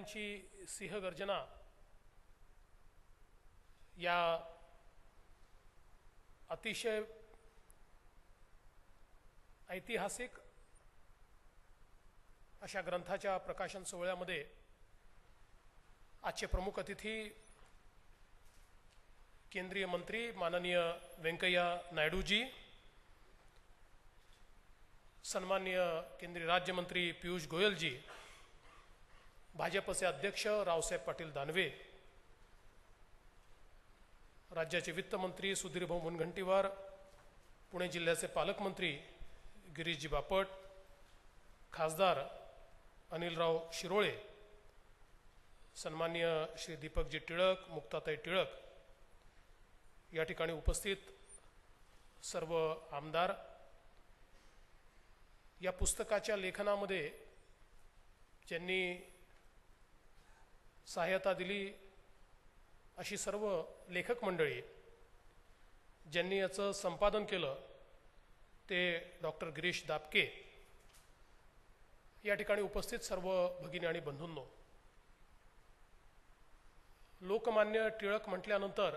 वाक्यांची सिंहगर्जना या अतिशय ऐतिहासिक अशा ग्रंथाच्या प्रकाशन सोहळ्यामध्ये आजचे प्रमुख अतिथी केंद्रीय मंत्री माननीय वेंकैया नायडूजी, सन्माननीय केंद्रीय राज्यमंत्री पीयूष गोयलजी, भाजपचे अध्यक्ष रावसाहेब पाटील दानवे, राज्याचे वित्तमंत्री सुधीरभाऊ मुनगंटीवार, पुणे जिल्ह्याचे पालकमंत्री गिरीशजी बापट, खासदार अनिलराव शिरोळे, सन्माननीय श्री दीपकजी टिळक, मुक्ताताई टिळक, या ठिकाणी उपस्थित सर्व आमदार, या पुस्तकाच्या लेखनामध्ये ज्यांनी सहाय्यता दिली अशी सर्व लेखक मंडळी, ज्यांनी याचं संपादन केलं ते डॉक्टर गिरीश दापके, या ठिकाणी उपस्थित सर्व भगिनी आणि बंधूंनो, लोकमान्य टिळक म्हटल्यानंतर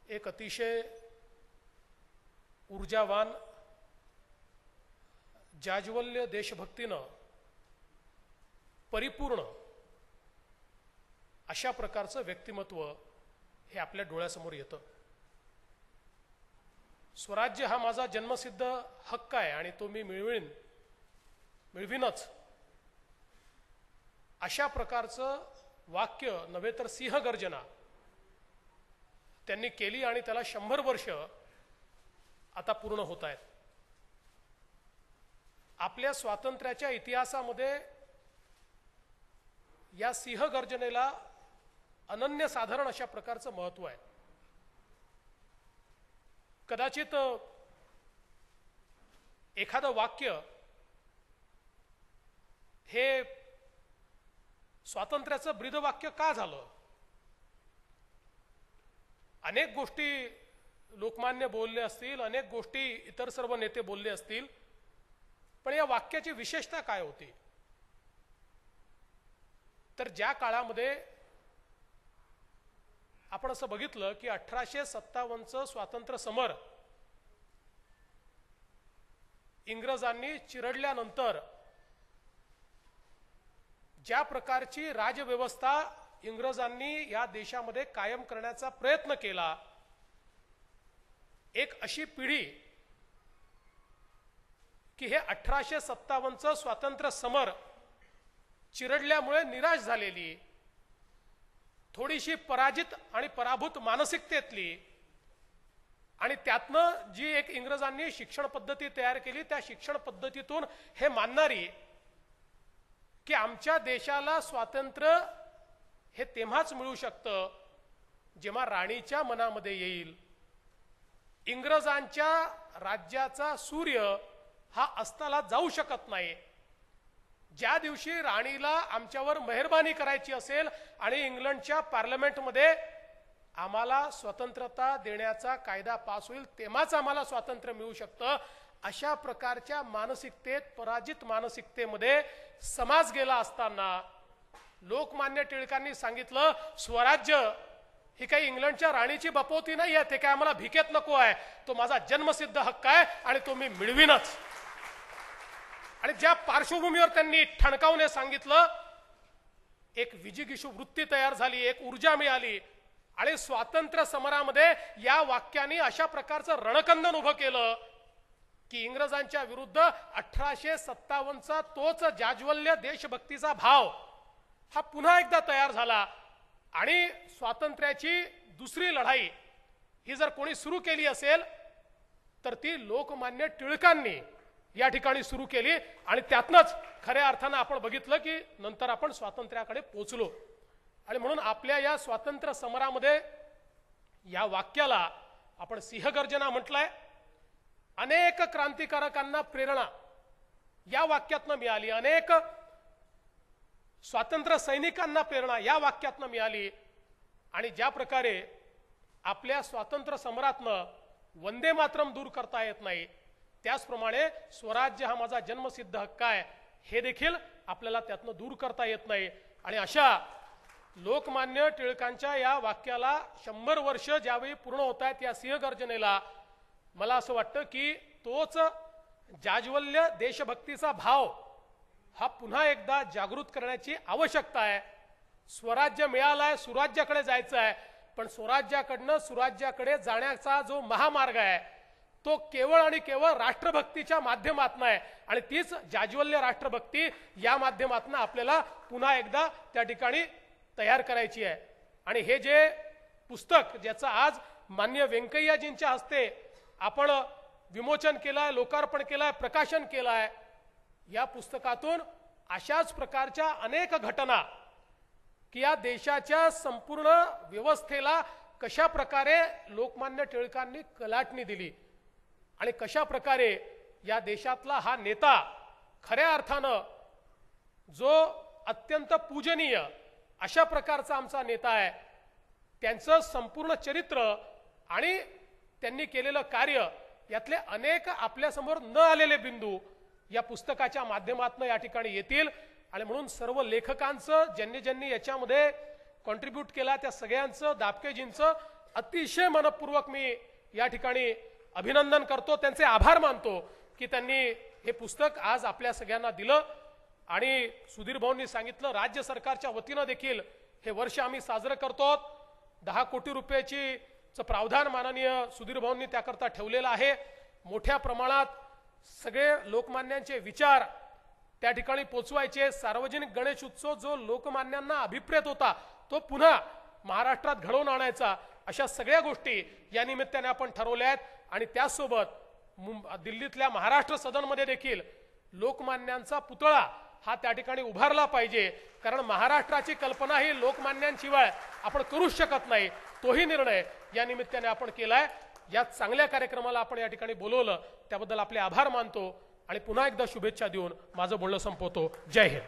एक अतिशय ऊर्जावान, जाज्वल्य देशभक्तीनं परिपूर्ण अशा प्रकारचं व्यक्तिमत्व हे आपल्या डोळ्यासमोर येतं. स्वराज्य हा माझा जन्मसिद्ध हक्क आहे आणि तो मी मिळवीनच, अशा प्रकारचं वाक्य नव्हे तर सिंहगर्जना त्यांनी केली आणि त्याला 100 वर्ष आता पूर्ण होत आहेत. आपल्या स्वातंत्र्याच्या इतिहासामध्ये या सिंहगर्जनेला अनन्यसाधारण अशा प्रकारचं महत्त्व आहे. कदाचित एखादं वाक्य हे स्वातंत्र्याचं ब्रीदवाक्य का झालं? अनेक गोष्टी लोकमान्य बोलले असतील, अनेक गोष्टी इतर सर्व नेते बोलले असतील, पण या वाक्याची विशेषता काय होती? तर ज्या काळामध्ये आपण असं बघितलं की 1857चं स्वातंत्र्य समर इंग्रजांनी चिरडल्यानंतर ज्या प्रकारची राजव्यवस्था इंग्रजांनी या देशामध्ये कायम करण्याचा प्रयत्न केला, एक अशी पिढी की हे 1857चं स्वातंत्र्य समर चिरडल्यामुळे निराश झालेली, थोडीशी पराजित आणि पराभूत मानसिकतेतली, आणि त्यातनं जी एक इंग्रजांनी शिक्षण पद्धती तयार केली, त्या शिक्षण पद्धतीतून हे मानणारी की आमच्या देशाला स्वातंत्र्य हे तेव्हाच मिळू शकतं जेव्हा राणीच्या मनामध्ये येईल, इंग्रजांच्या राज्याचा सूर्य हा अस्ताला जाऊ शकत नाही, ज्या दिवशी राणीला आमच्यावर मेहरबानी करायची असेल आणि इंग्लंडच्या पार्लमेंटमध्ये आम्हाला स्वतंत्रता देण्याचा कायदा पास होईल तेव्हाच आम्हाला स्वातंत्र्य मिळू शकतं, अशा प्रकारच्या मानसिकतेत, पराजित मानसिकतेमध्ये समाज गेला असताना लोकमान्य टिळकांनी सांगितलं, स्वराज्य ही काही इंग्लंडच्या राणीची बपवती नाही आहे, ते काय आम्हाला भिकेत नको आहे, तो माझा जन्मसिद्ध हक्क आहे आणि तो मी मिळवीनच. आणि ज्या पार्श्वभूमीवर त्यांनी ठणकावून सांगितलं, एक विजिगीषू वृत्ती तयार झाली, एक ऊर्जा मिळाली आणि स्वातंत्र्य समरामध्ये या वाक्याने अशा प्रकारचं रणकंदन उभं केलं की इंग्रजांच्या विरुद्ध 1857चा तोच जाज्वल्य देशभक्तीचा भाव हा पुन्हा एकदा तयार झाला. आणि स्वातंत्र्याची दुसरी लढाई ही जर कोणी सुरू केली असेल तर ती लोकमान्य टिळकांनी या ठिकाणी सुरू केली आणि त्यातनंच खऱ्या अर्थानं आपण बघितलं की नंतर आपण स्वातंत्र्याकडे पोहोचलो. आणि म्हणून आपल्या या स्वातंत्र्य समरामध्ये या वाक्याला आपण सिंहगर्जना म्हटलंय. अनेक क्रांतिकारकांना प्रेरणा या वाक्यातनं मिळाली, अनेक स्वातंत्र्य सैनिकांना प्रेरणा या वाक्यातनं मिळाली. आणि ज्या प्रकारे आपल्या स्वातंत्र्य समरातनं वंदे मातरम दूर करता येत नाही, त्याचप्रमाणे स्वराज्य हा माझा जन्मसिद्ध हक्क आहे हे देखील आपल्याला त्यातनं दूर करता येत नाही। आणि अशा लोकमान्य टिळकांच्या या वाक्याला 100 वर्ष ज्यावेळी पूर्ण होत आहेत या सिंहगर्जनेला, मला असं वाटतं की तोच जाज्वल्य देशभक्तीचा भाव हा पुन्हा एकदा जागृत करण्याची आवश्यकता आहे। स्वराज्य मिळालंय, सुराज्याकडे जायचं आहे, पण स्वराज्याकडनं सुराज्याकडे जाण्याचा जो महामार्ग आहे तो केवळ आणि केवळ राष्ट्रभक्तीच्या माध्यमातून आहे। आणि तीच जाज्वल्य राष्ट्रभक्ती या माध्यमातून आपल्याला पुन्हा एकदा त्या ठिकाणी तयार करायची आहे। आणि हे जे पुस्तक ज्याचं आज माननीय व्यंकय्याजींच्या हस्ते आपण विमोचन केलंय, लोकार्पण केलंय, प्रकाशन केलंय, या पुस्तकातून अशाच प्रकारच्या अनेक घटना की या देशाच्या संपूर्ण व्यवस्थेला कशा प्रकारे लोकमान्य टिळकांनी कलाटणी दिली आणि कशा प्रकारे या देशातला हा नेता खऱ्या अर्थानं जो अत्यंत पूजनीय अशा प्रकारचा आमचा नेता आहे, त्यांचं संपूर्ण चरित्र आणि त्यांनी केलेलं कार्य यातले अनेक आपल्यासमोर न आलेले बिंदू या पुस्तकाच्या माध्यमातून या ठिकाणी येतील। आणि म्हणून सर्व लेखकांचं, ज्यांनी ज्यांनी याच्यामध्ये कॉन्ट्रीब्यूट केला त्या सगळ्यांचं, दापकेजींचं अतिशय मनपूर्वक मी या ठिकाणी अभिनंदन करतो, त्यांचे आभार मानतो की त्यांनी हे पुस्तक आज आपल्या सगळ्यांना दिलं। आणि सुधीर भाऊंनी सांगितलं, राज्य सरकारच्या वतीनं देखील हे वर्ष आम्ही साजरं करतो। 10 कोटी रुपयाची प्रावधान माननीय सुधीर भाऊंनी त्याकरता ठेवलेलं आहे। मोठ्या प्रमाणात सगळे लोकमान्यांचे विचार त्या ठिकाणी पोचवायचे। सार्वजनिक गणेश उत्सव जो लोकमान्यांना अभिप्रेत होता तो पुन्हा महाराष्ट्रात घडवून आणायचा, अशा सगळ्या गोष्टी या निमित्ताने आपण ठरवल्या आहेत। आणि त्यासोबत दिल्लीतल्या महाराष्ट्र सदनमध्ये देखील लोकमान्यांचा पुतळा हा त्या ठिकाणी उभारला पाहिजे, कारण महाराष्ट्राची कल्पना ही लोकमान्यांशिवाय आपण करूच शकत नाही। तोही निर्णय या निमित्ताने आपण केलाय। या चांगल्या कार्यक्रमाला आपण या ठिकाणी बोलवलं त्याबद्दल आपले आभार मानतो आणि पुन्हा एकदा शुभेच्छा देऊन माझं बोलणं संपवतो। जय हिंद।